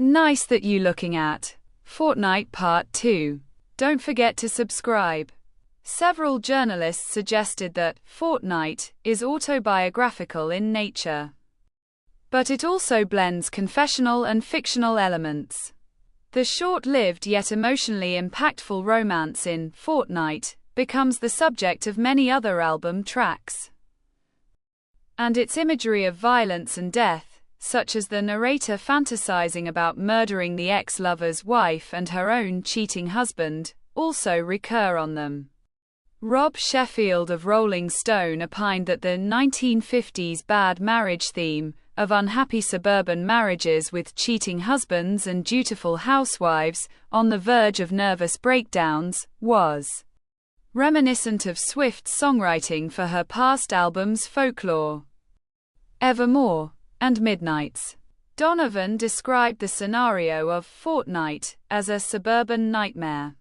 Nice that you looking at Fortnight Part 2. Don't forget to subscribe. Several journalists suggested that Fortnight is autobiographical in nature, but it also blends confessional and fictional elements. The short-lived yet emotionally impactful romance in Fortnight becomes the subject of many other album tracks, and its imagery of violence and death, such as the narrator fantasizing about murdering the ex-lover's wife and her own cheating husband, also recur on them. Rob Sheffield of Rolling Stone opined that the 1950s bad marriage theme, of unhappy suburban marriages with cheating husbands and dutiful housewives, on the verge of nervous breakdowns, was reminiscent of Swift's songwriting for her past albums Folklore, Evermore, and Midnights. Donovan described the scenario of Fortnight as a suburban nightmare.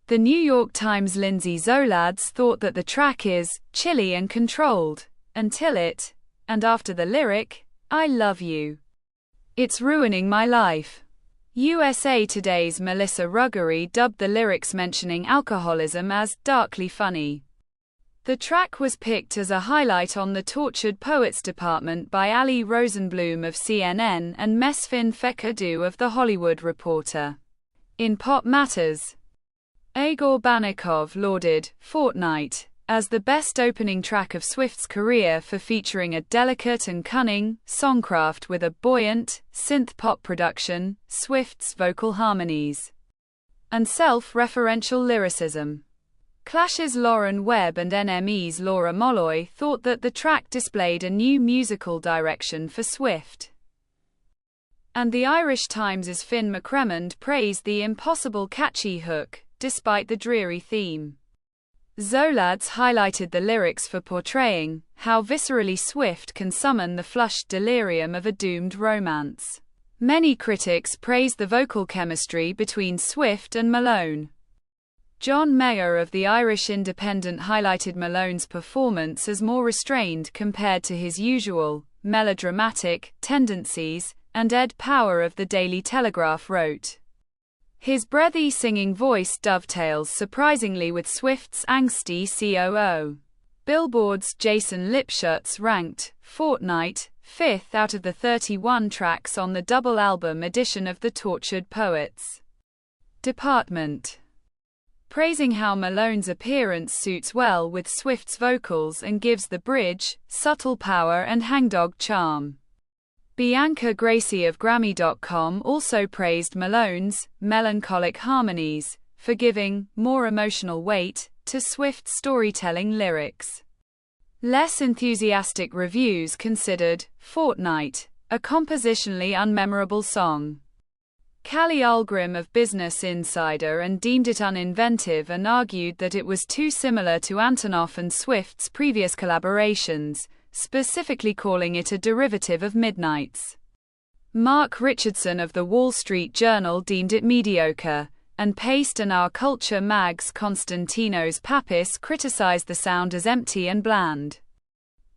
The New York Times' Lindsay Zoladz thought that the track is chilly and controlled, until it, and after the lyric, "I love you. It's ruining my life." USA Today's Melissa Ruggery dubbed the lyrics mentioning alcoholism as darkly funny. The track was picked as a highlight on the Tortured Poets department by Ali Rosenblum of CNN and Mesfin Fekadu of The Hollywood Reporter. In Pop Matters, Igor Banikov lauded Fortnight as the best opening track of Swift's career for featuring a delicate and cunning songcraft with a buoyant, synth-pop production, Swift's vocal harmonies, and self-referential lyricism. Clash's Lauren Webb and NME's Laura Molloy thought that the track displayed a new musical direction for Swift, and the Irish Times' Finn McCremond praised the impossible catchy hook, despite the dreary theme. Zoladz highlighted the lyrics for portraying how viscerally Swift can summon the flushed delirium of a doomed romance. Many critics praised the vocal chemistry between Swift and Malone. John Mayer of the Irish Independent highlighted Malone's performance as more restrained compared to his usual melodramatic tendencies, and Ed Power of the Daily Telegraph wrote, "His breathy singing voice dovetails surprisingly with Swift's angsty COO." Billboard's Jason Lipschutz ranked Fortnight fifth out of the 31 tracks on the double album edition of the Tortured Poets department, praising how Malone's appearance suits well with Swift's vocals and gives the bridge subtle power and hangdog charm. Bianca Gracie of Grammy.com also praised Malone's melancholic harmonies for giving more emotional weight to Swift's storytelling lyrics. Less enthusiastic reviews considered Fortnight a compositionally unmemorable song. Callie Algrim of Business Insider and deemed it uninventive and argued that it was too similar to Antonoff and Swift's previous collaborations, specifically calling it a derivative of Midnights. Mark Richardson of The Wall Street Journal deemed it mediocre, and Paste and Our Culture mag's Konstantinos Papis criticized the sound as empty and bland.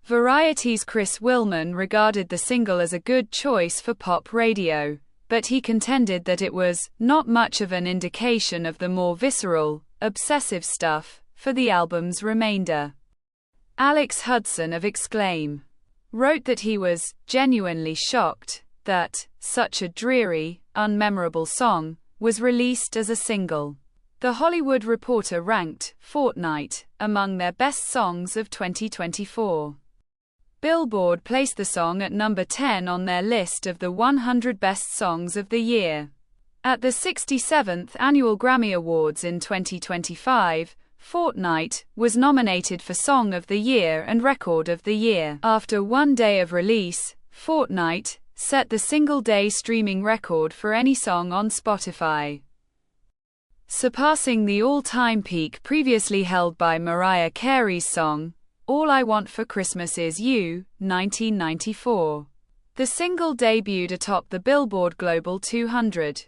Variety's Chris Willman regarded the single as a good choice for pop radio, but he contended that it was not much of an indication of the more visceral, obsessive stuff for the album's remainder. Alex Hudson of Exclaim wrote that he was genuinely shocked that such a dreary, unmemorable song was released as a single. The Hollywood Reporter ranked Fortnight among their best songs of 2024. Billboard placed the song at number 10 on their list of the 100 best songs of the year. At the 67th Annual Grammy Awards in 2025, Fortnight was nominated for Song of the Year and Record of the Year. After one day of release, Fortnight set the single-day streaming record for any song on Spotify, surpassing the all-time peak previously held by Mariah Carey's song, All I Want for Christmas Is You, 1994. The single debuted atop the Billboard Global 200.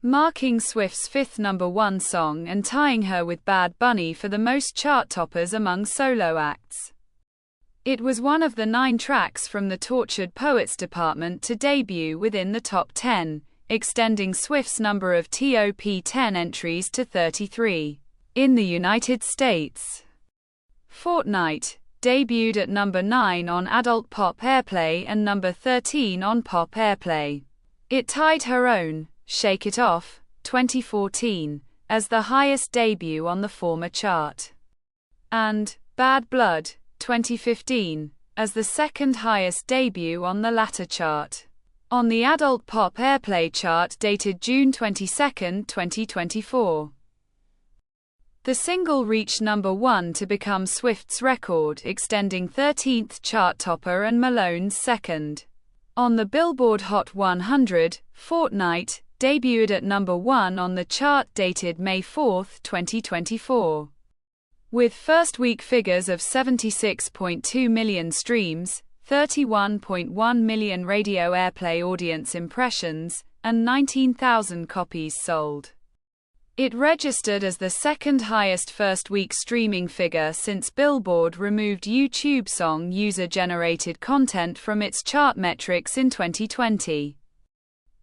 Marking Swift's fifth #1 song and tying her with Bad Bunny for the most chart toppers among solo acts. It was one of the 9 tracks from the Tortured Poets department to debut within the top 10, extending Swift's number of top 10 entries to 33. In the United States, Fortnight debuted at number 9 on Adult Pop Airplay and number 13 on Pop Airplay. It tied her own Shake It Off, 2014, as the highest debut on the former chart, and Bad Blood, 2015, as the second highest debut on the latter chart. On the Adult Pop Airplay chart dated June 22, 2024. The single reached number 1 to become Swift's record, extending 13th chart topper and Malone's second. On the Billboard Hot 100, Fortnight debuted at number 1 on the chart dated May 4, 2024. With first-week figures of 76.2 million streams, 31.1 million radio airplay audience impressions, and 19,000 copies sold. It registered as the second highest first-week streaming figure since Billboard removed YouTube song user-generated content from its chart metrics in 2020.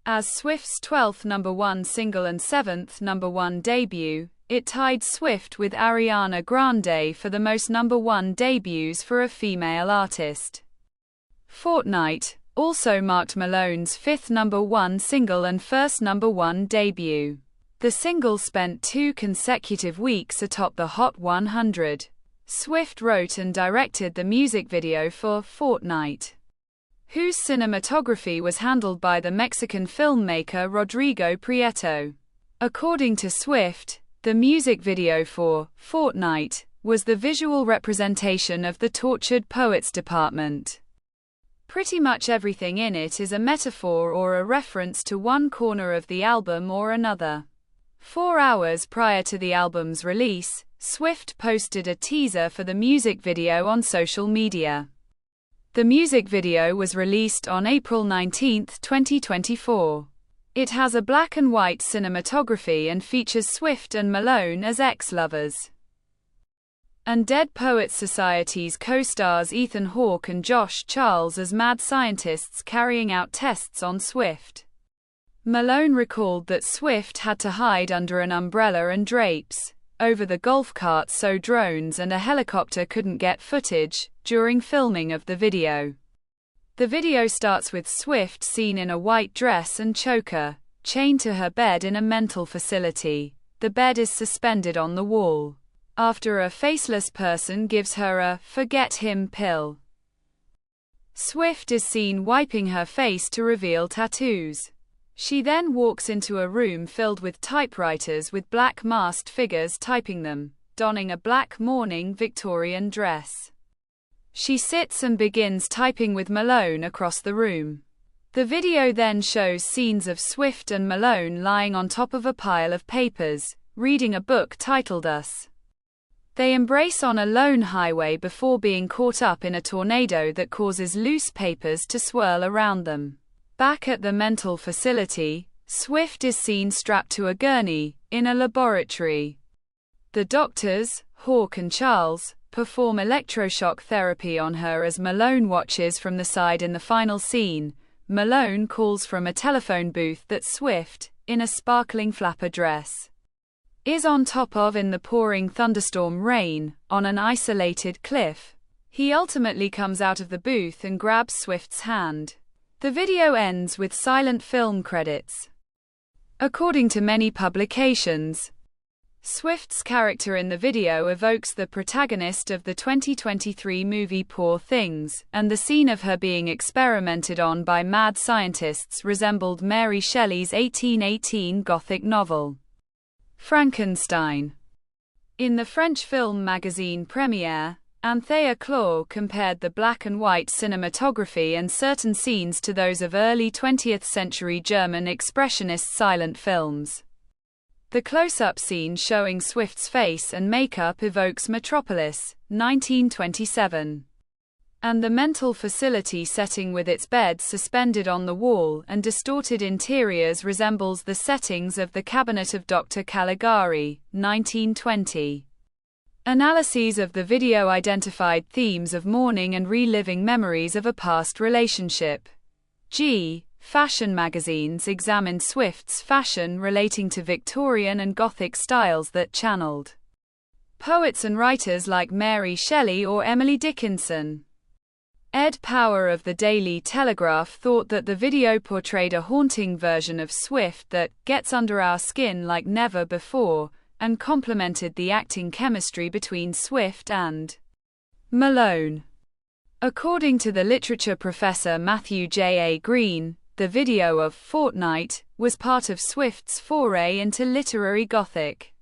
As Swift's 12th number 1 single and 7th number 1 debut, it tied Swift with Ariana Grande for the most number 1 debuts for a female artist. Fortnight also marked Malone's 5th number 1 single and first number 1 debut. The single spent 2 consecutive weeks atop the Hot 100. Swift wrote and directed the music video for Fortnight, whose cinematography was handled by the Mexican filmmaker Rodrigo Prieto. According to Swift, the music video for Fortnight was the visual representation of the Tortured Poets department. Pretty much everything in it is a metaphor or a reference to one corner of the album or another. 4 hours prior to the album's release, Swift posted a teaser for the music video on social media. The music video was released on April 19, 2024. It has a black and white cinematography and features Swift and Malone as ex-lovers, and Dead Poets Society's co-stars Ethan Hawke and Josh Charles as mad scientists carrying out tests on Swift. Malone recalled that Swift had to hide under an umbrella and drapes over the golf cart so drones and a helicopter couldn't get footage during filming of the video. The video starts with Swift seen in a white dress and choker, chained to her bed in a mental facility. The bed is suspended on the wall after a faceless person gives her a "forget him" pill. Swift is seen wiping her face to reveal tattoos. She then walks into a room filled with typewriters with black masked figures typing them, donning a black mourning Victorian dress. She sits and begins typing with Malone across the room. The video then shows scenes of Swift and Malone lying on top of a pile of papers, reading a book titled Us. They embrace on a lone highway before being caught up in a tornado that causes loose papers to swirl around them. Back at the mental facility, Swift is seen strapped to a gurney, in a laboratory. The doctors, Hawke and Charles, perform electroshock therapy on her as Malone watches from the side in the final scene. Malone calls from a telephone booth that Swift, in a sparkling flapper dress, is on top of in the pouring thunderstorm rain, on an isolated cliff. He ultimately comes out of the booth and grabs Swift's hand. The video ends with silent film credits. According to many publications, Swift's character in the video evokes the protagonist of the 2023 movie Poor Things, and the scene of her being experimented on by mad scientists resembled Mary Shelley's 1818 Gothic novel, Frankenstein. In the French film magazine Premiere, Anthea Claw compared the black and white cinematography and certain scenes to those of early 20th century German expressionist silent films. The close-up scene showing Swift's face and makeup evokes Metropolis, 1927. And the mental facility setting with its bed suspended on the wall and distorted interiors resembles the settings of the Cabinet of Dr. Caligari, 1920. Analyses of the video identified themes of mourning and reliving memories of a past relationship. G. Fashion magazines examined Swift's fashion relating to Victorian and Gothic styles that channeled poets and writers like Mary Shelley or Emily Dickinson. Ed Power of the Daily Telegraph thought that the video portrayed a haunting version of Swift that gets under our skin like never before, and complimented the acting chemistry between Swift and Malone. According to the literature professor Matthew J. A. Green, the video of Fortnight was part of Swift's foray into literary Gothic,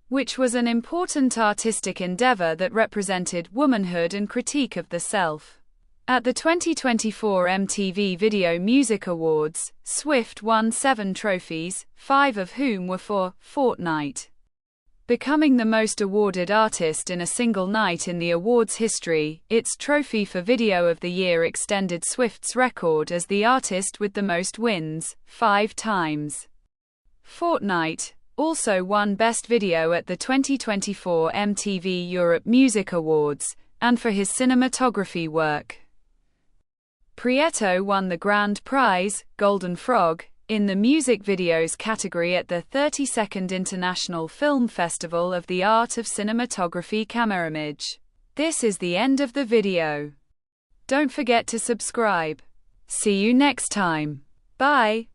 which was an important artistic endeavor that represented womanhood and critique of the self. At the 2024 MTV Video Music Awards, Swift won 7 trophies, 5 of whom were for Fortnight, becoming the most awarded artist in a single night in the awards history. Its trophy for Video of the Year extended Swift's record as the artist with the most wins, 5 times. Fortnight also won Best Video at the 2024 MTV Europe Music Awards, and for his cinematography work. Prieto won the grand prize, Golden Frog, in the music videos category at the 32nd International Film Festival of the Art of Cinematography Camerimage. This is the end of the video. Don't forget to subscribe. See you next time. Bye.